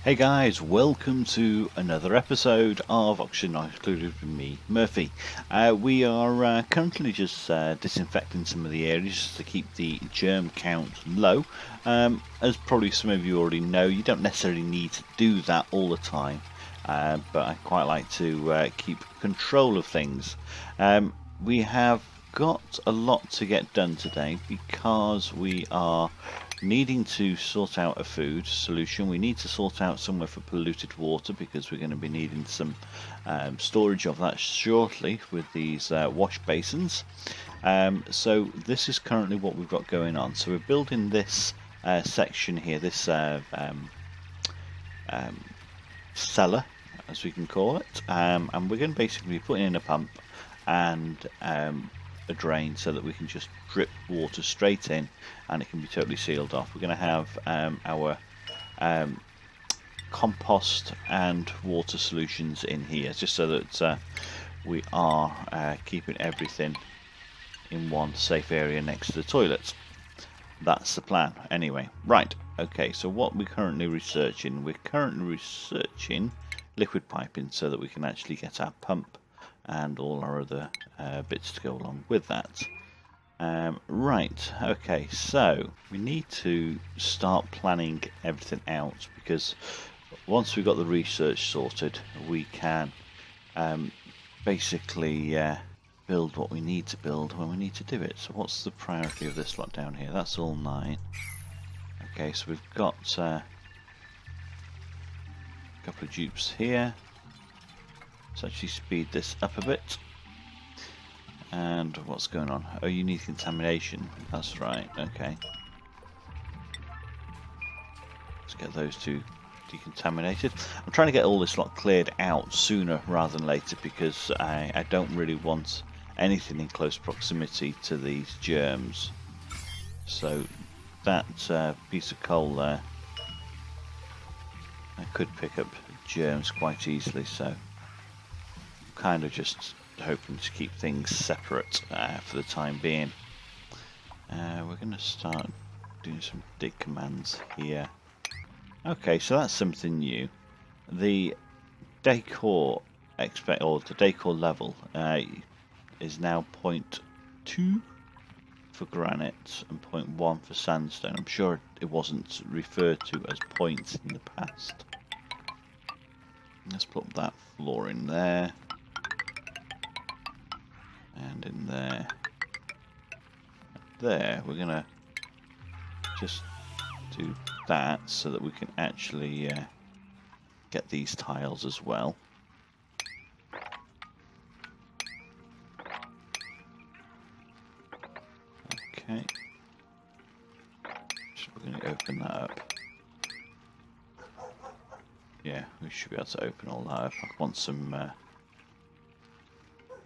Hey guys, welcome to another episode of Oxygen Not Included with me, Murphy. We are currently just disinfecting some of the areas to keep the germ count low. As probably some of you already know, you don't necessarily need to do that all the time, but I quite like to keep control of things. We have got a lot to get done today because we are needing to sort out a food solution. We need to sort out somewhere for polluted water because we're going to be needing some storage of that shortly with these wash basins. So this is currently what we've got going on. So we're building this section here, this cellar, as we can call it, and we're going to basically be putting in a pump and a drain so that we can just drip water straight in and it can be totally sealed off. We're going to have our compost and water solutions in here just so that we are keeping everything in one safe area next to the toilets. That's the plan anyway. Right, okay, so what we're currently researching, liquid piping so that we can actually get our pump and all our other bits to go along with that. Right, okay, so we need to start planning everything out because once we've got the research sorted, we can basically build what we need to build when we need to do it. So what's the priority of this lot down here? That's all 9. Okay, so we've got a couple of dupes here. Let's actually speed this up a bit. And what's going on? Oh, you need contamination. That's right, okay. Let's get those two decontaminated. I'm trying to get all this lot cleared out sooner rather than later because I don't really want anything in close proximity to these germs. So that piece of coal there, I could pick up germs quite easily, so kind of just hoping to keep things separate for the time being. We're going to start doing some dig commands here. Okay, so that's something new. The decor the decor level is now 0.2 for granite and 0.1 for sandstone. I'm sure it wasn't referred to as points in the past. Let's put that floor in there. And in there. There, we're gonna just do that so that we can actually get these tiles as well. Okay. So we're going to open that up. Yeah, we should be able to open all that up. I want some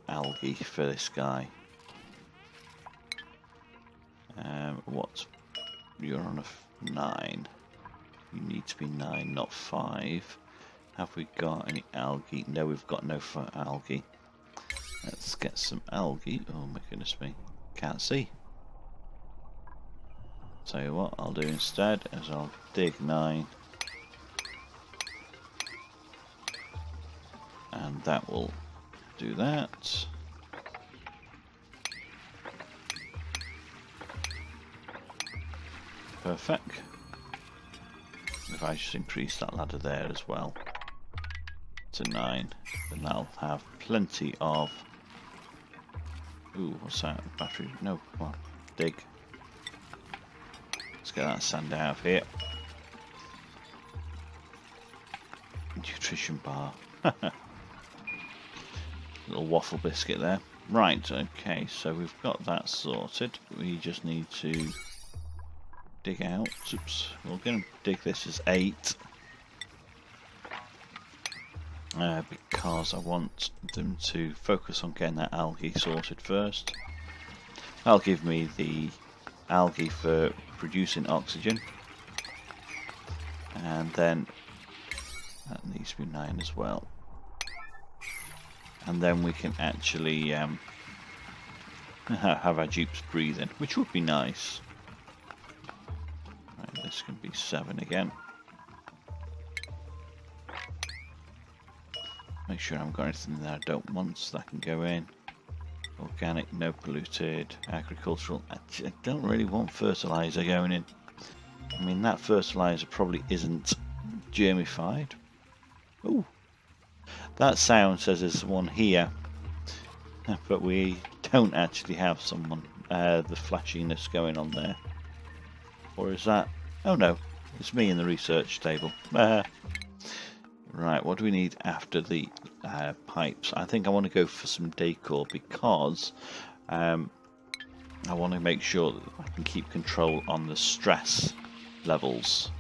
algae for this guy. What? You're on a 9. You need to be 9, not 5. Have we got any algae? No, we've got no algae. Let's get some algae. Oh my goodness me. Can't see. Tell you what I'll do instead is I'll dig 9. And that will do that. Perfect. If I just increase that ladder there as well to 9, then that'll have plenty of... Ooh, what's that? Battery? No, come on. Dig. Let's get that sand out of here. Nutrition bar. Little waffle biscuit there. Right, okay, so we've got that sorted. We just need to dig out. Oops, we're going to dig this as 8 because I want them to focus on getting that algae sorted first. That'll give me the algae for producing oxygen, and then that needs to be 9 as well, and then we can actually have our dupes breathing, which would be nice. Right, this can be 7 again. Make sure I haven't got anything that I don't want, so that can go in. Organic, no polluted, agricultural. I don't really want fertilizer going in. I mean, that fertilizer probably isn't germified. Ooh, that sound says there's one here, but we don't actually have someone. The flashiness going on there, or is that? Oh no, it's me in the research table. Right, what do we need after the pipes? I think I want to go for some decor because I want to make sure that I can keep control on the stress levels.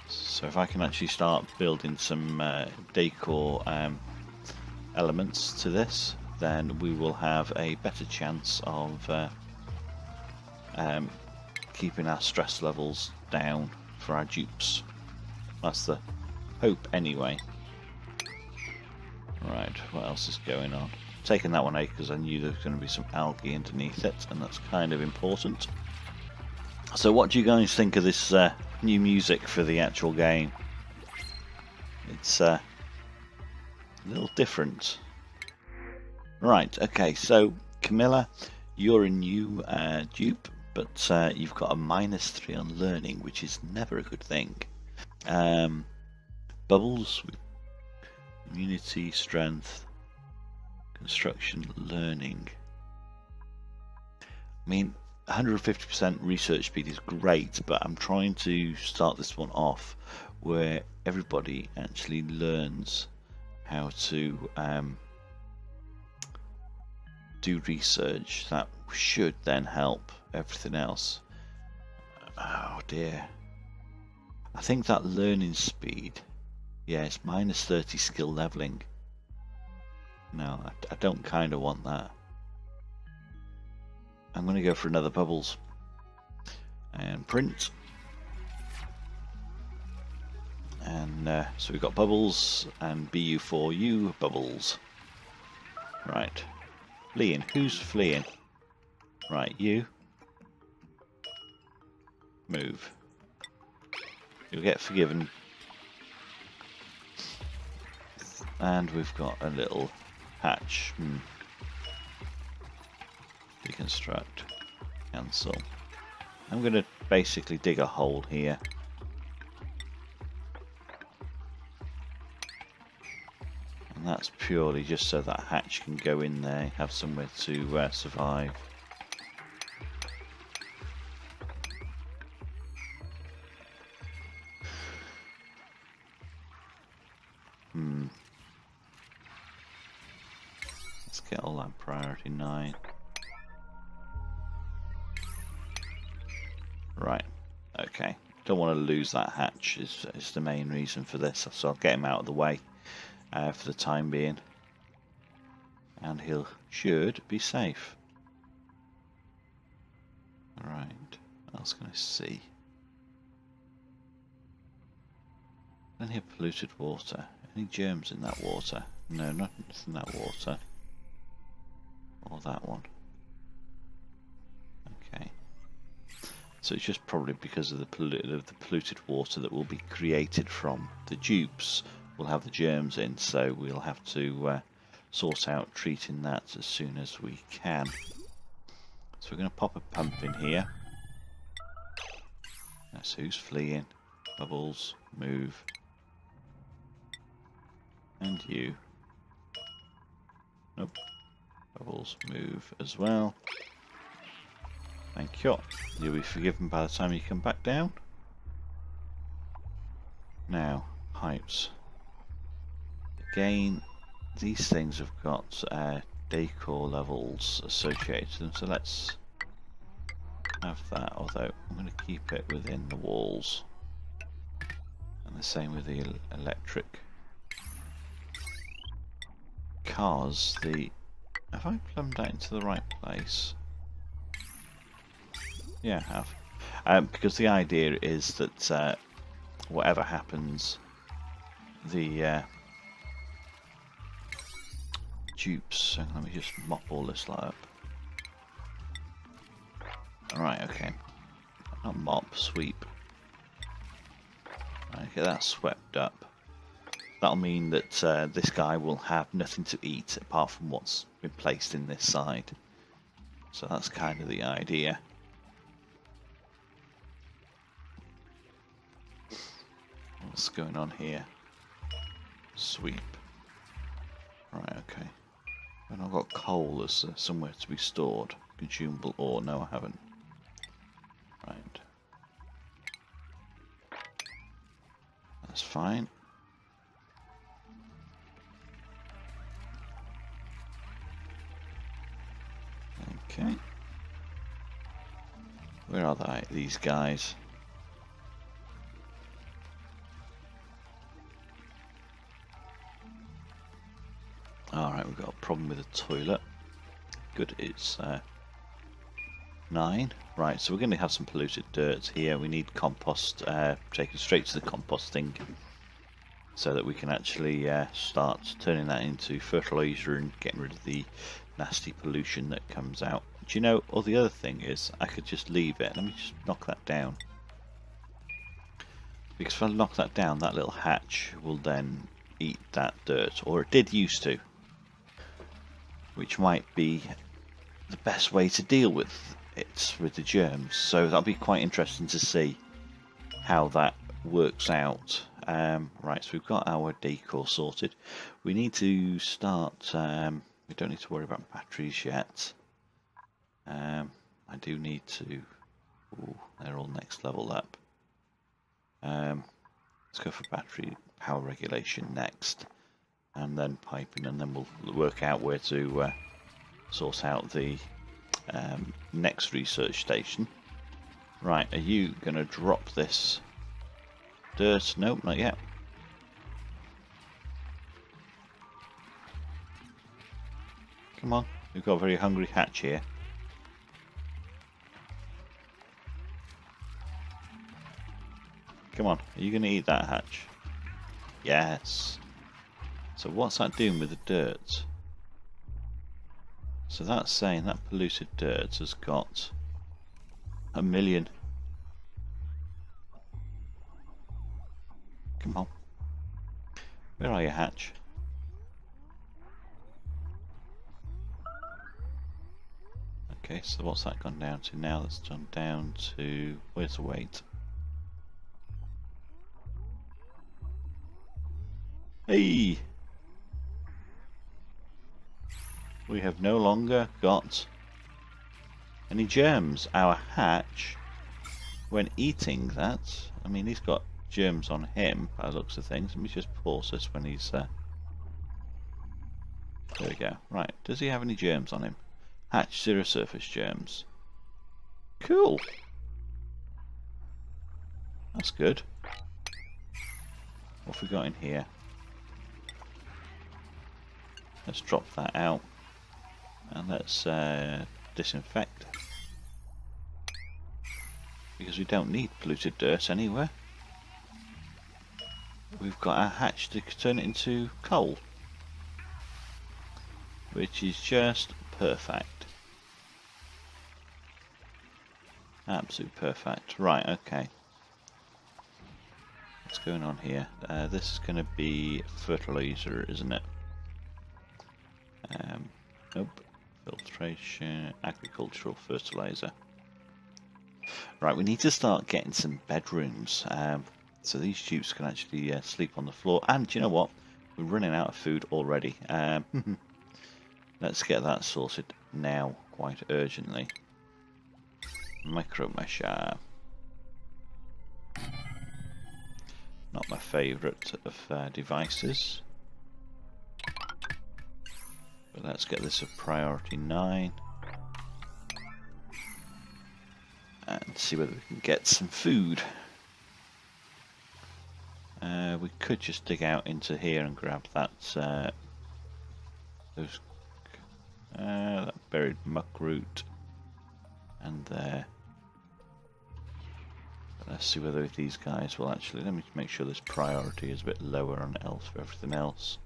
So if I can actually start building some decor elements to this, then we will have a better chance of keeping our stress levels down for our dupes. That's the hope anyway. Right, what else is going on? Taking that one out because I knew there was going to be some algae underneath it, and that's kind of important. So what do you guys think of this new music for the actual game? It's a little different. Right, okay, so Camilla, you're a new dupe, but you've got a -3 on learning, which is never a good thing. Bubbles, immunity, strength, construction, learning. I mean, 150% research speed is great, but I'm trying to start this one off where everybody actually learns how to do research. That should then help everything else. Oh dear. I think that learning speed, yeah, it's -30 skill leveling. No, I don't kind of want that. I'm going to go for another bubbles. And print. And so we've got bubbles and BU4U bubbles. Right. Fleeing. Who's fleeing? Right, you. Move. You'll get forgiven. And we've got a little hatch. Deconstruct. Cancel. I'm going to basically dig a hole here. And that's purely just so that hatch can go in there, have somewhere to survive. Let's get all that priority 9. Right, okay. Don't want to lose that hatch is the main reason for this, so I'll get him out of the way for the time being. And he should be safe. Right, what else can I see? Any polluted water? Any germs in that water? No, nothing in that water. Or that one. Okay. So it's just probably because of the polluted water that will be created from the dupes. We'll have the germs in, so we'll have to sort out treating that as soon as we can. So we're going to pop a pump in here. That's who's fleeing. Bubbles, move. And you. Nope. Bubbles, move as well. Thank you. You'll be forgiven by the time you come back down. Now, pipes. Again, these things have got decor levels associated to them, so let's have that, although I'm going to keep it within the walls. And the same with the electric. Because the... Have I plumbed that into the right place? Yeah, I have. Because the idea is that whatever happens, the dupes... Let me just mop all this up. Alright, okay. Not mop, sweep. Right, get that swept up. that'll mean that this guy will have nothing to eat apart from what's been placed in this side. So that's kind of the idea. What's going on here? Sweep. Right, okay. And I've got coal as somewhere to be stored. Consumable ore. No, I haven't. Right. That's fine. Okay. Where are they, these guys? Alright, we've got a problem with the toilet. Good, it's 9. Right, so we're going to have some polluted dirt here. We need compost taken straight to the composting so that we can actually start turning that into fertilizer and getting rid of the nasty pollution that comes out. Do you know, or the other thing is, I could just leave it. Let me just knock that down. Because if I knock that down, that little hatch will then eat that dirt, or it did used to. Which might be the best way to deal with it, with the germs. So that'll be quite interesting to see how that works out. Right, so we've got our decor sorted. We need to start, we don't need to worry about batteries yet. I do need to, ooh, they're all next level up. Let's go for battery power regulation next. And then piping, and then we'll work out where to sort out the next research station. Right, are you going to drop this dirt? Nope, not yet. Come on, we've got a very hungry hatch here. Come on, are you going to eat that hatch? Yes. So what's that doing with the dirt? So that's saying that polluted dirt has got 1 million. Come on. Where are you, hatch? Okay, so what's that gone down to now? That's gone down to, where's the weight? Hey! We have no longer got any germs. Our hatch, when eating that, I mean, he's got germs on him by the looks of things. Let me just pause this when he's there we go. Right, does he have any germs on him? Hatch, 0 surface germs. Cool. That's good. What have we got in here? Let's drop that out. And let's disinfect. Because we don't need polluted dirt anywhere. We've got our hatch to turn it into coal. Which is just perfect. Absolute perfect. Right, okay. What's going on here? This is going to be fertilizer, isn't it? Nope. Filtration, agricultural fertilizer. Right, we need to start getting some bedrooms. So these dupes can actually sleep on the floor. And do you know what? We're running out of food already. Let's get that sorted now, quite urgently. Micro mesher. Not my favourite of devices. But let's get this a priority 9. And see whether we can get some food. We could just dig out into here and grab that that buried muck root and there. But let's see whether these guys will actually. Let me make sure this priority is a bit lower on else for everything else.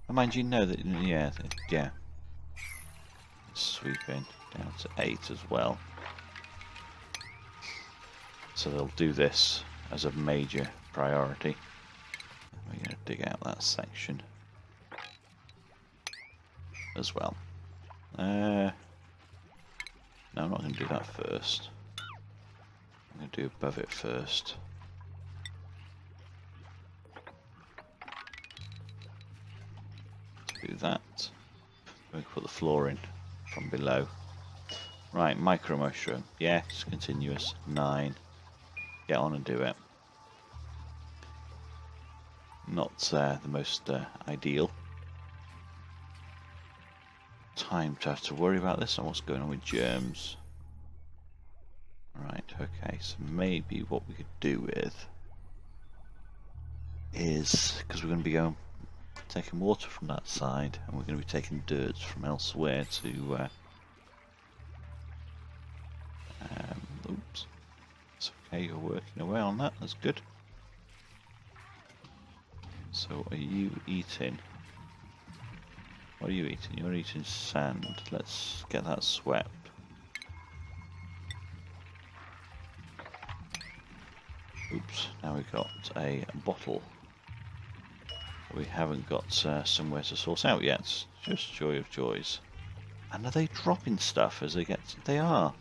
And mind you know that yeah. Sweeping down to 8 as well. So they'll do this as a major priority. We're going to dig out that section as well. No, I'm not going to do that first. I'm going to do above it first. Do that. We can put the floor in from below. Right, micro mushroom. Yes, continuous. 9. Get on and do it. Not the most ideal time to have to worry about this and what's going on with germs. Right, okay, so maybe what we could do with is, because we're going to be taking water from that side and we're going to be taking dirt from elsewhere to oops, it's okay, you're working away on that, that's good. So are you eating? What are you eating? You're eating sand. Let's get that swept. Oops, now we've got a bottle. We haven't got somewhere to source out yet. Just joy of joys. And are they dropping stuff as they get? They are.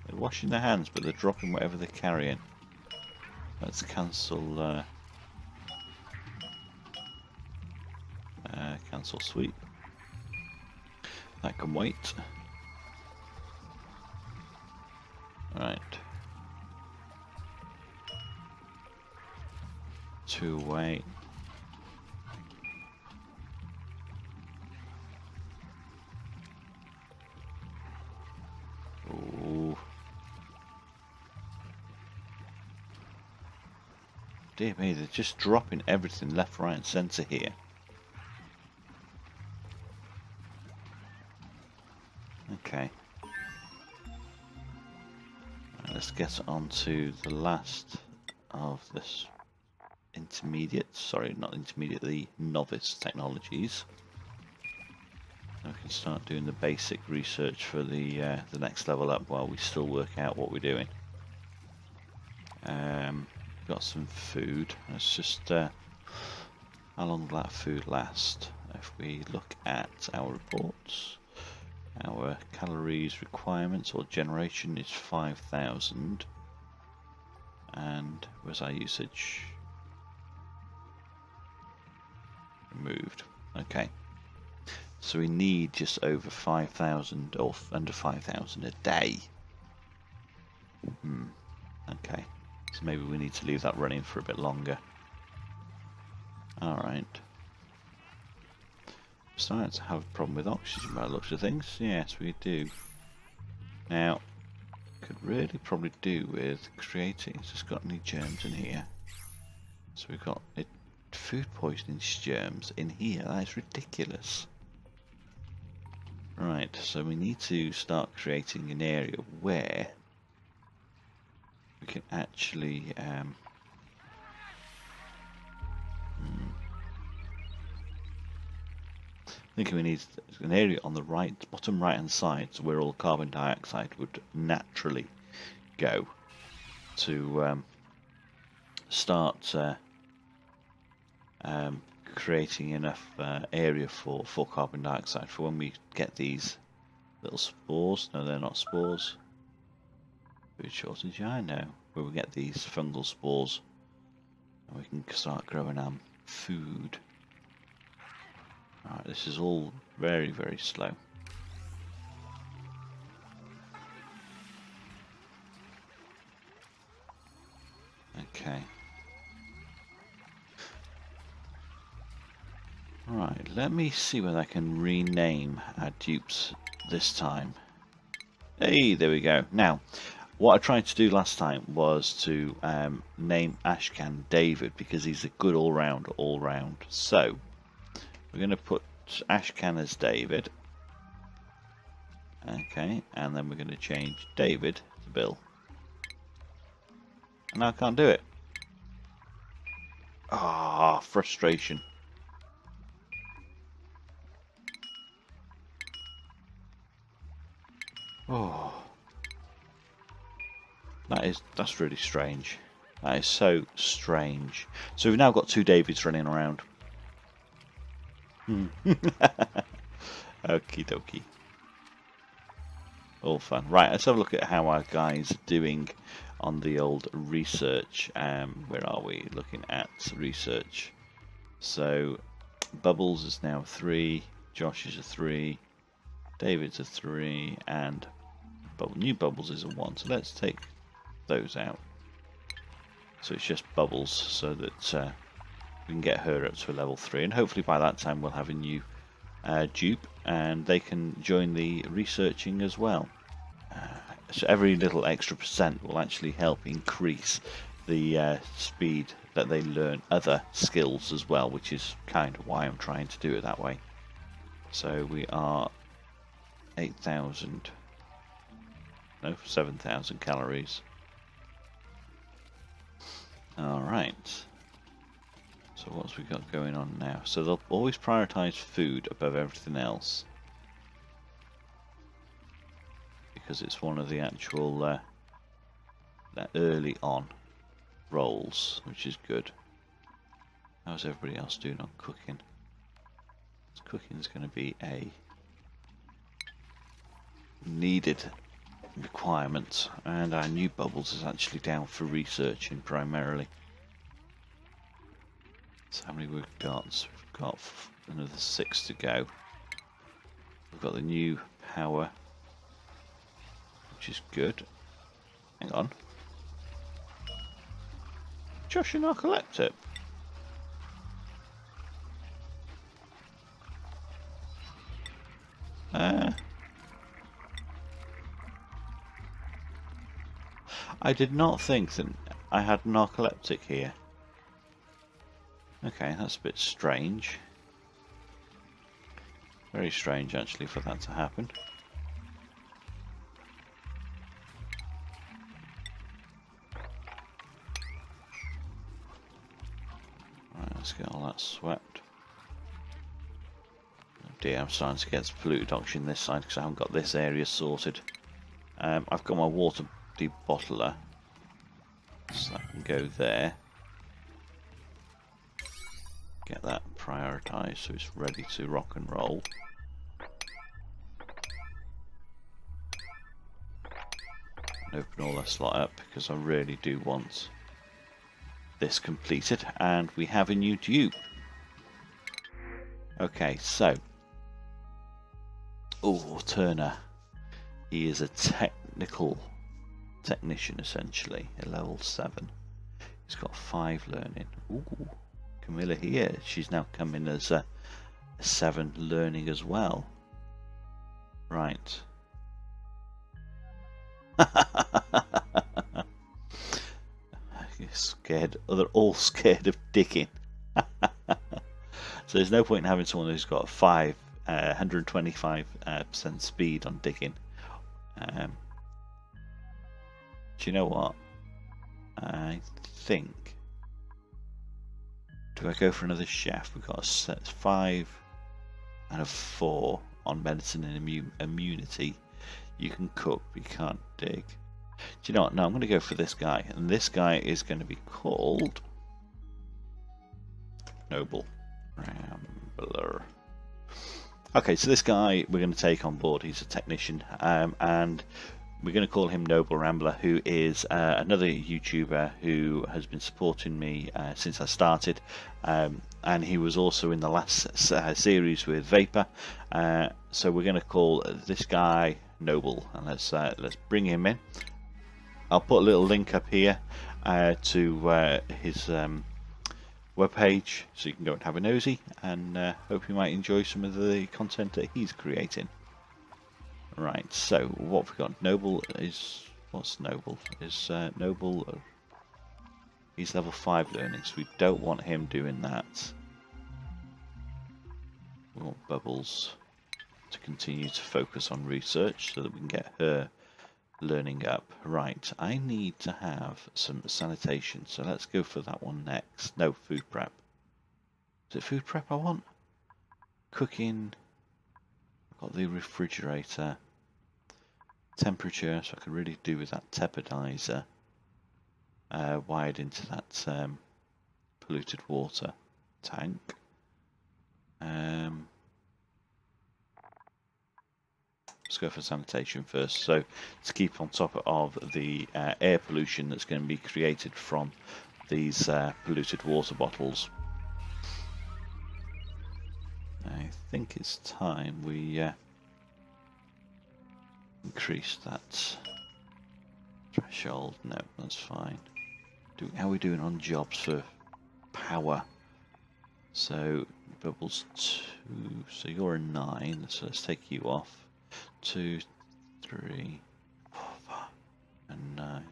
They're washing their hands, but they're dropping whatever they're carrying. Let's cancel. Cancel sweep. That can wait. Right. 2 away. Ooh. Dear me, they're just dropping everything left, right, and centre here. Okay. Right, let's get on to the last of this intermediate, sorry, not intermediate, the novice technologies. We can start doing the basic research for the next level up while we still work out what we're doing. Got some food. Let's just how long will that food last? If we look at our reports, our calories requirements or generation is 5,000, and where's our usage? Removed. Okay, so we need just over 5,000 or under 5,000 a day. Okay, so maybe we need to leave that running for a bit longer. Alright. Starting to have a problem with oxygen by the looks of things. Yes, we do. Now, could really probably do with creating. It's just got any germs in here. So we've got food poisoning germs in here. That is ridiculous. Right, so we need to start creating an area where we can actually I think we need an area on the right, bottom right hand side, so where all carbon dioxide would naturally go to start creating enough area for carbon dioxide for when we get these little spores. No, they're not spores. Food shortage, I know. Where we get these fungal spores and we can start growing food. Alright, this is all very, very slow. Okay. Right, let me see whether I can rename our dupes this time. Hey, there we go. Now, what I tried to do last time was to name Ashcan David because he's a good all-round. So, we're going to put Ashcan as David. Okay, and then we're going to change David to Bill. And now I can't do it. Ah, frustration. Oh. That's really strange. That is so strange. So we've now got 2 Davids running around. Okie dokie. All fun. Right, let's have a look at how our guys are doing on the old research. Where are we? Looking at research. So Bubbles is now 3, Josh is a 3, David's a 3, and new Bubbles is a 1. So let's take those out. So it's just Bubbles, so that we can get her up to a level 3, and hopefully by that time we'll have a new dupe, and they can join the researching as well. So every little extra % will actually help increase the speed that they learn other skills as well, which is kind of why I'm trying to do it that way. So we are 7,000 calories. Alright. So what's we got going on now? So they'll always prioritize food above everything else, because it's one of the actual early on roles, which is good. How's everybody else doing on cooking? Cooking's going to be a needed requirement, and our new Bubbles is actually down for researching primarily. So how many we've got? We've got another 6 to go. We've got the new power, which is good. Hang on. Josh and narcoleptic. I did not think that I had narcoleptic here. Okay, that's a bit strange. Very strange actually for that to happen. Right, let's get all that swept. Oh dear, I'm starting to get polluted oxygen this side because I haven't got this area sorted. I've got my water debottler, so that can go there. Get that prioritised so it's ready to rock and roll. And open all that slot up because I really do want this completed, and we have a new dupe. Okay, so Turner, he is a technician essentially, a level 7. He's got 5 learning. Ooh. Camilla here, she's now coming as a 7 learning as well. Right. You're scared. They're all scared of digging. So there's no point in having someone who's got 125% speed on digging. Do you know what? I think. Do I go for another chef? We've got a set 5 and a 4 on medicine and immunity. You can cook, but you can't dig. Do you know what? No, I'm going to go for this guy, and this guy is going to be called Noble Rambler. Okay, so this guy we're going to take on board. He's a technician, and we're going to call him Noble Rambler, who is another YouTuber who has been supporting me since I started, and he was also in the last series with Vapor. So we're going to call this guy Noble, and let's bring him in. I'll put a little link up here to his webpage, so you can go and have a nosy, and hope you might enjoy some of the content that he's creating. Right, so what we've got, Noble is, what's Noble? Is Noble, he's level 5 learning, so we don't want him doing that. We want Bubbles to continue to focus on research so that we can get her learning up. Right, I need to have some sanitation, so let's go for that one next. No, food prep. Is it food prep I want? Cooking. I've got the refrigerator. Temperature, so I can really do with that tepidizer. wired into that polluted water tank. Let's go for sanitation first. So to keep on top of the air pollution that's going to be created from these polluted water bottles. I think it's time we increase that threshold. No, that's fine. How are we doing on jobs for power? So bubbles 2, so you're a 9, so let's take you off. 2, 3, 4, 5, and 9.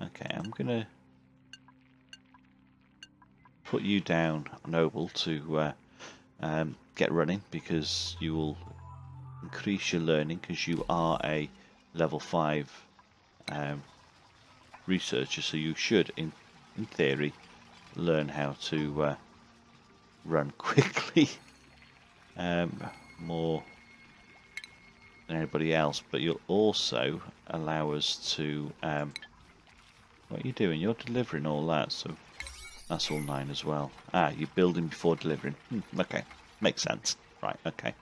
Okay, I'm gonna put you down, Noble, to get running, because you will increase your learning, because you are a level 5 researcher, so you should, in theory, learn how to run quickly more than anybody else, but you'll also allow us to what are you doing? You're delivering all that, so that's all 9 as well. Ah, you're building before delivering. Okay, makes sense. Right, okay.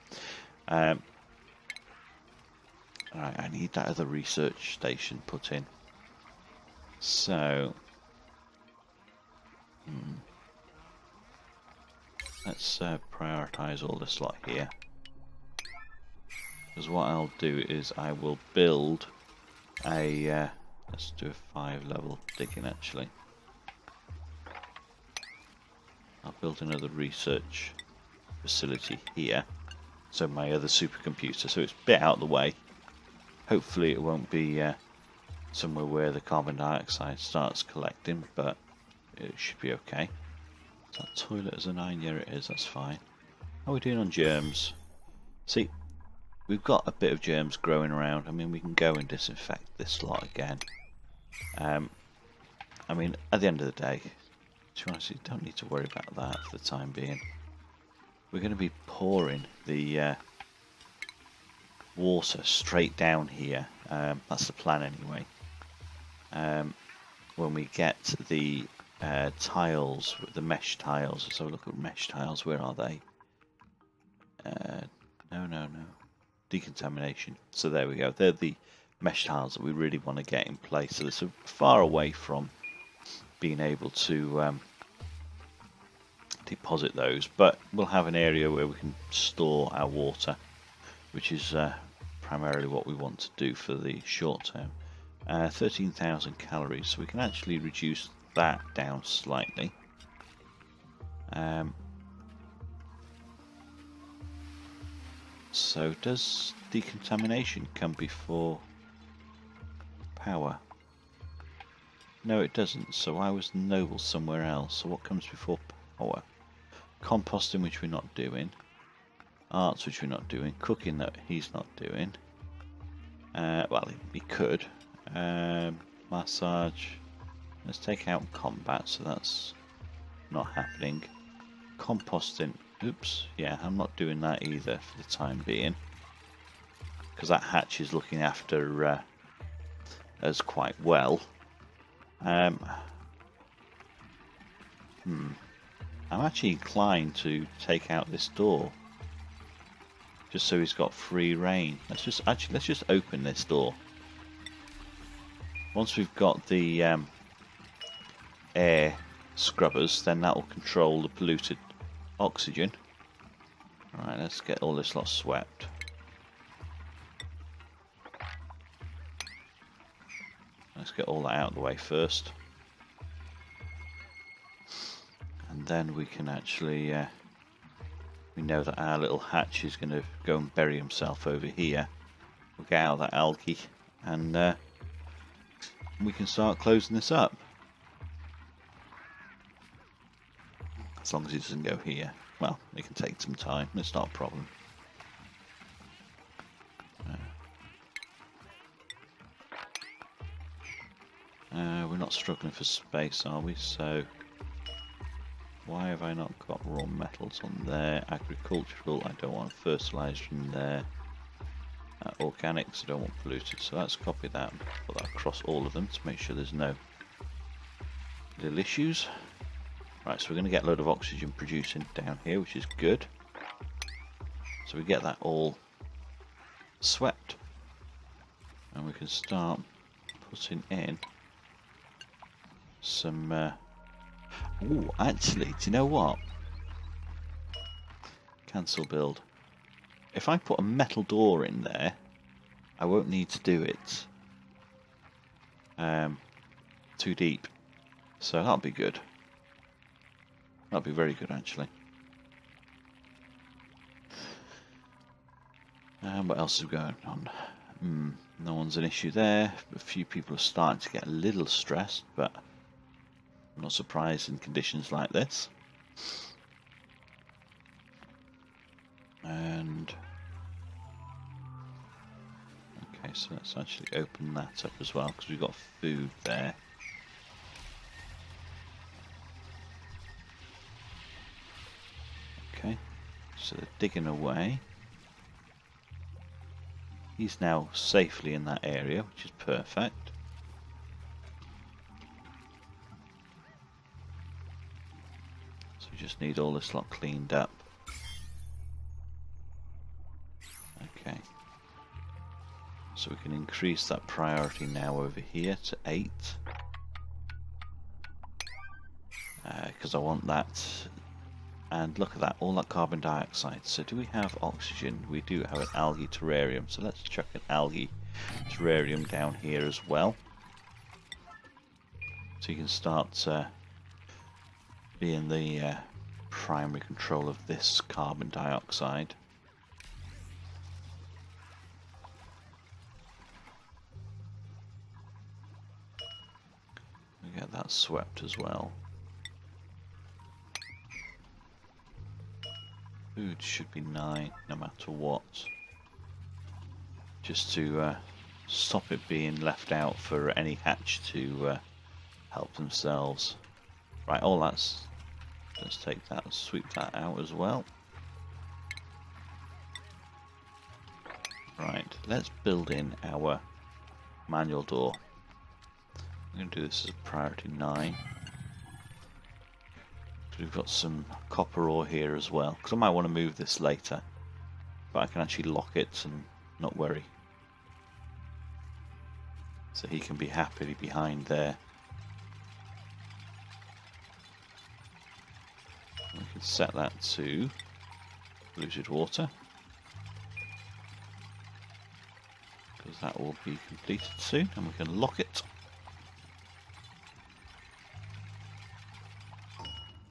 Alright, I need that other research station put in. So let's prioritise all this lot here. Because what I'll do is I will build a let's do a 5 level digging actually. I'll build another research facility here. So my other supercomputer, so it's a bit out of the way. Hopefully it won't be somewhere where the carbon dioxide starts collecting, but it should be okay. Is that toilet as a 9? Yeah, it is, that's fine. How are we doing on germs? See, we've got a bit of germs growing around. I mean, we can go and disinfect this lot again. I mean, at the end of the day, to be honest, you don't need to worry about that for the time being. We're going to be pouring the water straight down here. That's the plan anyway. When we get the tiles, the mesh tiles, let's have a look at mesh tiles. Where are they? No. Decontamination. So there we go. They're the mesh tiles that we really want to get in place. So they're so far away from being able to deposit those, but we'll have an area where we can store our water, which is primarily what we want to do for the short term. 13,000 calories, so we can actually reduce that down slightly. So does decontamination come before power? No, it doesn't. So I was noble somewhere else. So what comes before power? Composting, which we're not doing. Arts, which we're not doing. Cooking, that he's not doing. Well, he could. Massage. Let's take out combat, so that's not happening. Composting. Oops. Yeah, I'm not doing that either for the time being, because that hatch is looking after us quite well. I'm actually inclined to take out this door, just so he's got free reign. Let's just open this door. Once we've got the air scrubbers, then that will control the polluted oxygen. Alright, let's get all this lot swept. Let's get all that out of the way first. And then we can actually, we know that our little hatch is going to go and bury himself over here. We'll get out of that algae and we can start closing this up. As long as it doesn't go here. Well, it can take some time, it's not a problem. We're not struggling for space, are we? So why have I not got raw metals on there? Agricultural, I don't want fertilizer in there. Organics, I don't want polluted, so let's copy that and put that across all of them to make sure there's no little issues. Right, so we're going to get a load of oxygen producing down here, which is good. So we get that all swept, and we can start putting in some oh, actually, do you know what? Cancel build. If I put a metal door in there, I won't need to do it too deep. So that'll be good. That'll be very good, actually. What else is going on? No one's an issue there. A few people are starting to get a little stressed, but I'm not surprised in conditions like this. And okay, so let's actually open that up as well, because we've got food there. Okay, so they're digging away. He's now safely in that area, which is perfect. So we just need all this lot cleaned up. Okay. So we can increase that priority now over here to 8. Because I want that. And look at that, all that carbon dioxide. So do we have oxygen? We do have an algae terrarium. So let's chuck an algae terrarium down here as well. So you can start being the primary control of this carbon dioxide. We get that swept as well. Food should be 9 no matter what, just to stop it being left out for any hatch to help themselves. Right, all that's, let's take that and sweep that out as well. Right, let's build in our manual door. I'm going to do this as a priority 9. We've got some copper ore here as well, because I might want to move this later, but I can actually lock it and not worry. So he can be happily behind there. We can set that to polluted water, because that will be completed soon, and we can lock it.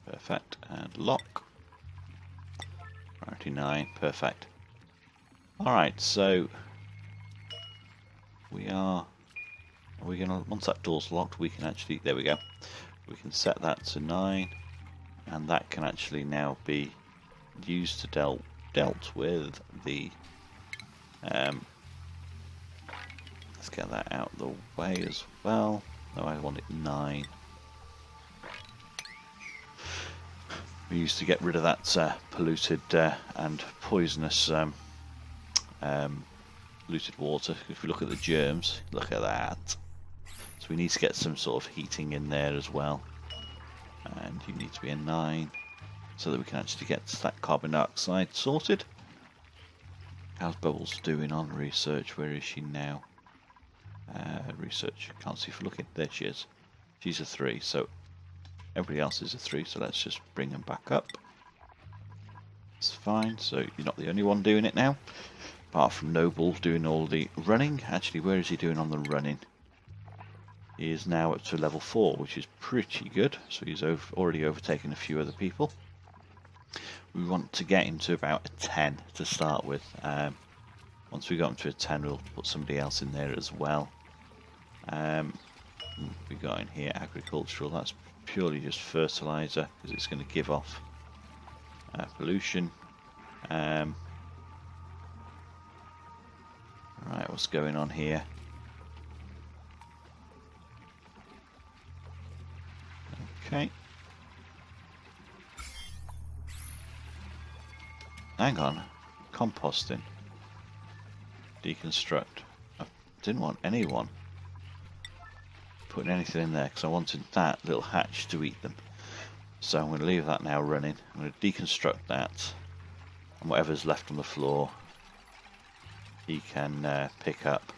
Perfect, and lock. Priority 9, perfect. Alright, so we're gonna, once that door's locked, we can actually, there we go, we can set that to 9, and that can actually now be used to dealt with the let's get that out of the way as well. No, I want it 9. We used to get rid of that polluted and poisonous polluted water. If we look at the germs, look at that. So we need to get some sort of heating in there as well. And you need to be a 9 so that we can actually get that carbon dioxide sorted. How's Bubbles doing on research? Where is she now? Research, can't see for looking. There she is. She's a 3, so everybody else is a 3, so let's just bring them back up. It's fine, so you're not the only one doing it now. Apart from Noble doing all the running. Actually, where is he doing on the running? He is now up to level 4, which is pretty good. So he's already overtaken a few other people. We want to get him to about a 10 to start with. Once we got him to a 10, we'll put somebody else in there as well. We got in here agricultural. That's purely just fertilizer, because it's going to give off pollution. Right, what's going on here? Okay. Hang on. Composting. deconstruct. I didn't want anyone putting anything in there because I wanted that little hatch to eat them. So I'm going to leave that now running. I'm going to deconstruct that, and whatever's left on the floor he can pick up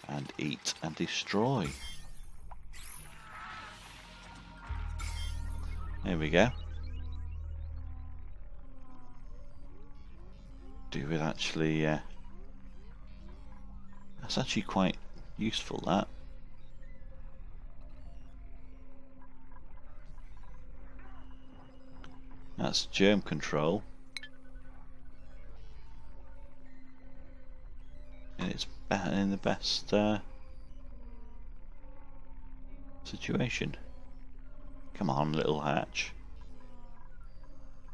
and eat and destroy. There we go. Do it actually, that's actually quite useful, that. That's germ control. And it's in the best situation. Come on, little hatch.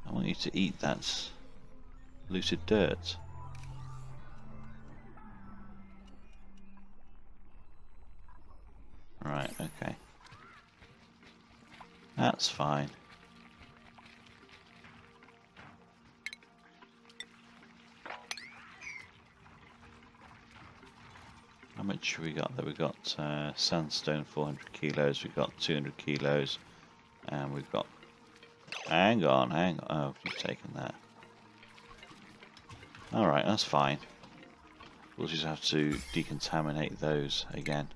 I want you to eat that looted dirt. Right, okay. That's fine. How much have we got there? We got sandstone 400 kilos, we've got 200 kilos, and we've got... Hang on. Oh, you've taken that. Alright, that's fine. We'll just have to decontaminate those again.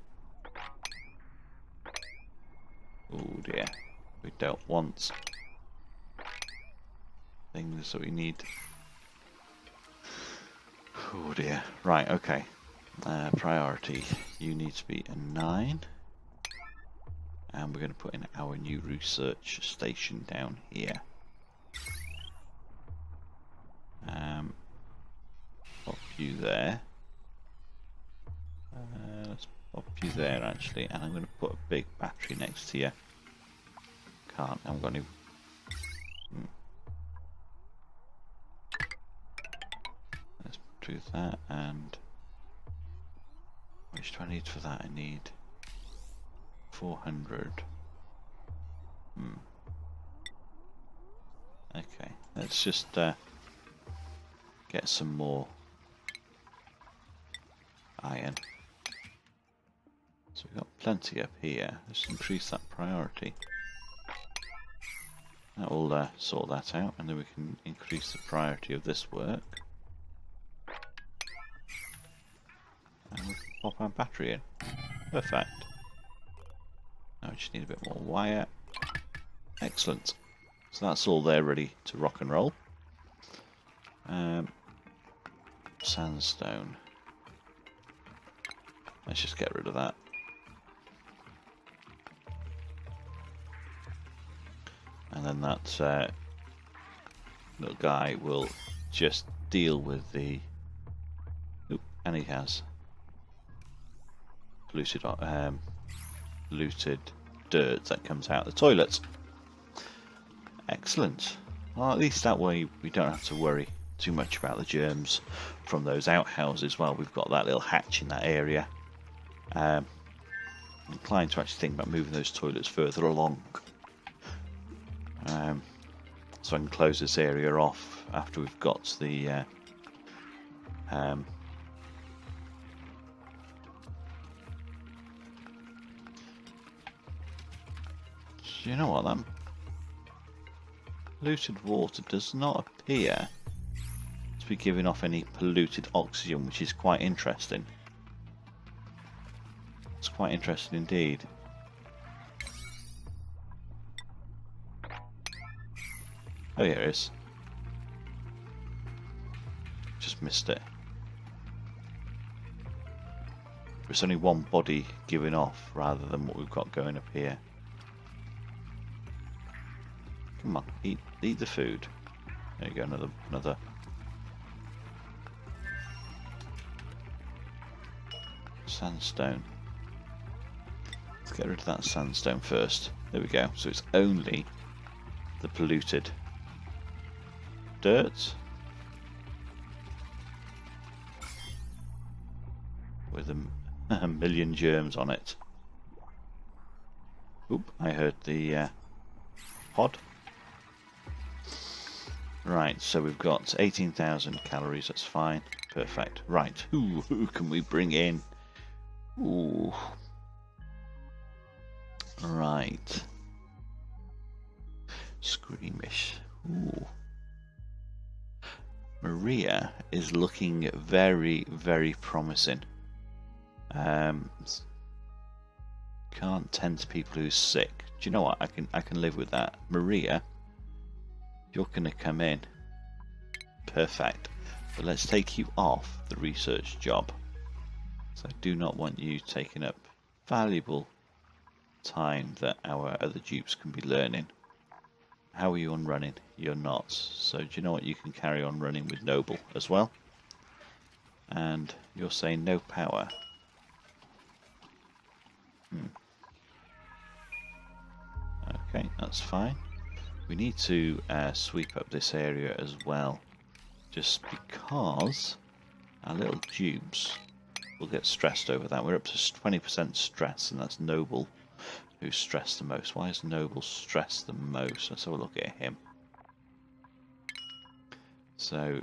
Oh dear. We don't want things that we need. Oh dear. Right, okay. Priority. You need to be a 9. And we're going to put in our new research station down here. Pop you there. Let's pop you there actually, and I'm going to put a big battery next to you. I'm going to... Let's do that, and... Which do I need for that? I need 400. Okay, let's just get some more iron. So we've got plenty up here. Let's increase that priority. That will sort that out, and then we can increase the priority of this work. And we can pop our battery in. Perfect. Now we just need a bit more wire. Excellent. So that's all there ready to rock and roll. Sandstone. Let's just get rid of that. And then that little guy will just deal with the... Oop, and he has looted dirt that comes out of the toilets. Excellent. Well, at least that way we don't have to worry too much about the germs from those outhouses. Well, we've got that little hatch in that area. I'm inclined to actually think about moving those toilets further along. So I can close this area off after we've got the you know what, that polluted water does not appear to be giving off any polluted oxygen, which is quite interesting. It's quite interesting indeed. Oh, here it is. Just missed it. There's only one body giving off rather than what we've got going up here. Come on, eat the food. There you go, another. Sandstone. Let's get rid of that sandstone first. There we go. So it's only the polluted dirt with a million germs on it. Oop, I heard the pod. Right, so we've got 18,000 calories, that's fine. Perfect. Right, who can we bring in? Ooh. Right. Screamish. Ooh. Maria is looking very, very promising. Can't tend to people who's sick. Do you know what? I can live with that. Maria, you're gonna come in. Perfect. But let's take you off the research job. So I do not want you taking up valuable time that our other dupes can be learning. How are you on running? You're not. So do you know what? You can carry on running with Noble as well. And you're saying no power. Okay, that's fine. We need to sweep up this area as well, just because our little dupes will get stressed over that. We're up to 20% stress, and that's Noble who's stressed the most. Why is Noble stressed the most? Let's have a look at him. So,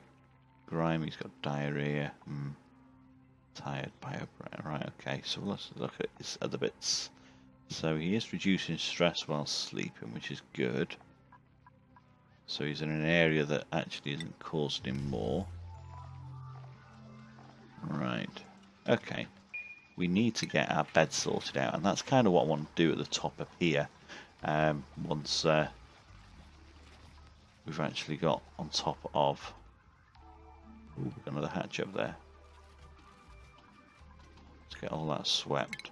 Grimey's got diarrhea. Tired by right, okay, so let's look at his other bits. So he is reducing stress while sleeping, which is good. So he's in an area that actually isn't causing him more. Right, okay. We need to get our bed sorted out, and that's kind of what I want to do at the top up here. Once we've actually got on top of... Ooh, we've got another hatch up there. Get all that swept,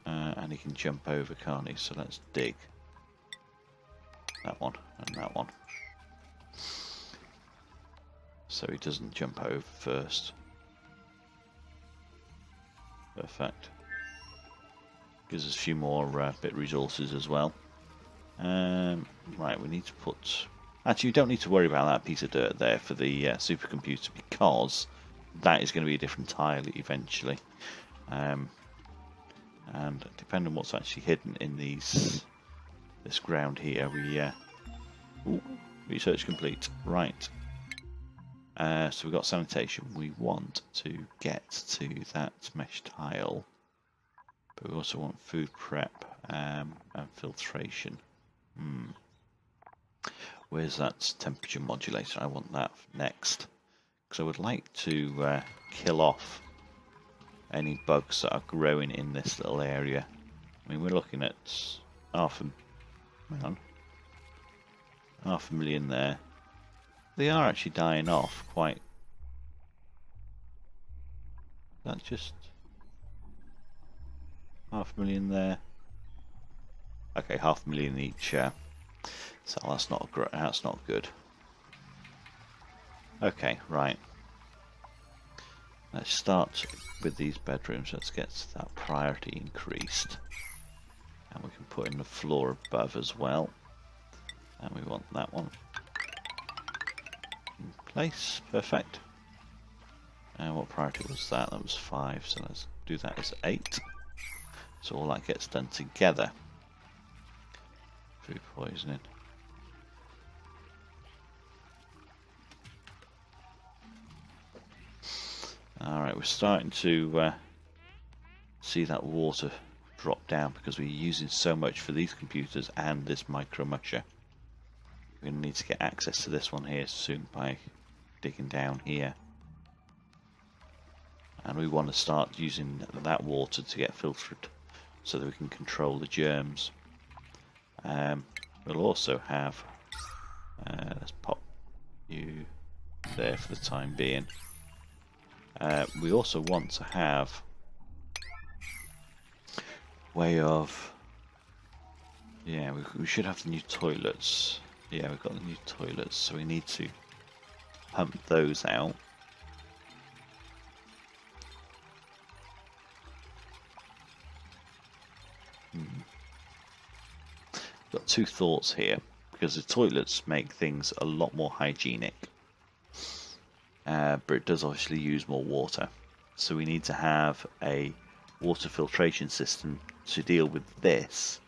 and he can jump over, can't he? So let's dig that one and that one, so he doesn't jump over first. Perfect. Gives us a few more bit resources as well. Right, we need to put... Actually, we don't need to worry about that piece of dirt there for the supercomputer, because that is going to be a different tile eventually. And depending on what's actually hidden in this ground here, we... Ooh, research complete. Right. So we've got sanitation. We want to get to that mesh tile, but we also want food prep and filtration. Where's that temperature modulator? I want that next, because I would like to kill off any bugs that are growing in this little area. I mean, we're looking at half a million there. They are actually dying off quite. That's just 500,000 there. Okay, 500,000 each. So that's not good. Okay, right. Let's start with these bedrooms. Let's get that priority increased, and we can put in the floor above as well. And we want that one in place. Perfect. And what priority was that? That was 5. So let's do that as 8. So all that gets done together. Food poisoning. Alright, we're starting to see that water drop down because we're using so much for these computers and this micro musher. We're going to need to get access to this one here soon by digging down here. And we want to start using that water to get filtered so that we can control the germs. We'll also have, let's pop you there for the time being. We also want to have way of, yeah, we should have the new toilets. Yeah, we've got the new toilets, so we need to pump those out. Got two thoughts here, because the toilets make things a lot more hygienic. But it does obviously use more water, so we need to have a water filtration system to deal with this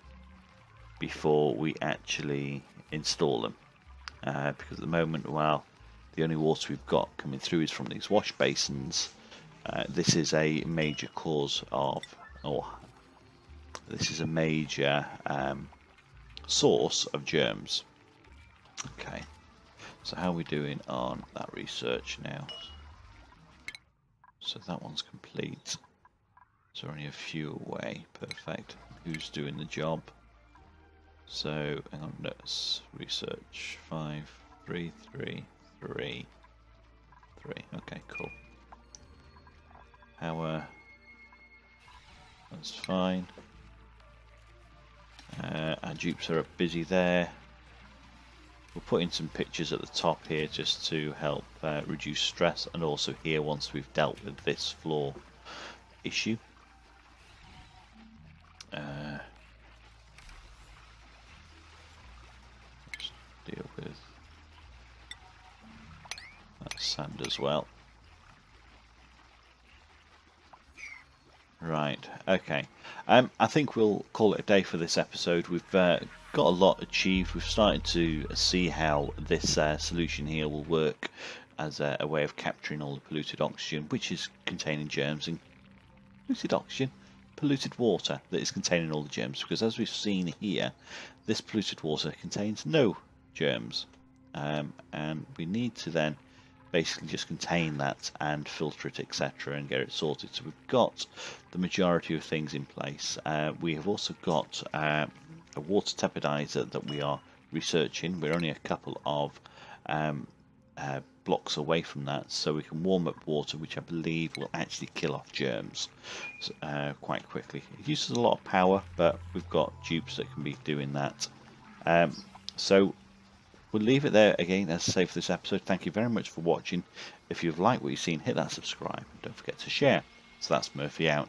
before we actually install them. because at the moment, well, the only water we've got coming through is from these wash basins. This is a major cause of, or this is a major source of germs. Okay, so how are we doing on that research now? So that one's complete. So only a few away. Perfect. Who's doing the job? So hang on, let's research 5, 3, 3, 3, 3. Okay, cool. That's fine. Our dupes are busy there. We'll put in some pictures at the top here just to help reduce stress, and also here once we've dealt with this floor issue. Let's deal with that sand as well. Right, okay. I think we'll call it a day for this episode. We've got a lot achieved. We've started to see how this solution here will work as a way of capturing all the polluted oxygen, which is containing germs, and polluted oxygen, polluted water that is containing all the germs, because as we've seen here, this polluted water contains no germs, and we need to then basically just contain that and filter it, etc., and get it sorted. So we've got the majority of things in place. We have also got a water tepidizer that we are researching. We're only a couple of blocks away from that, so we can warm up water, which I believe will actually kill off germs quite quickly. It uses a lot of power, but we've got dupes that can be doing that. So we'll leave it there again, as I say, for this episode. Thank you very much for watching. If you've liked what you've seen, hit that subscribe and don't forget to share. So that's Murphy out.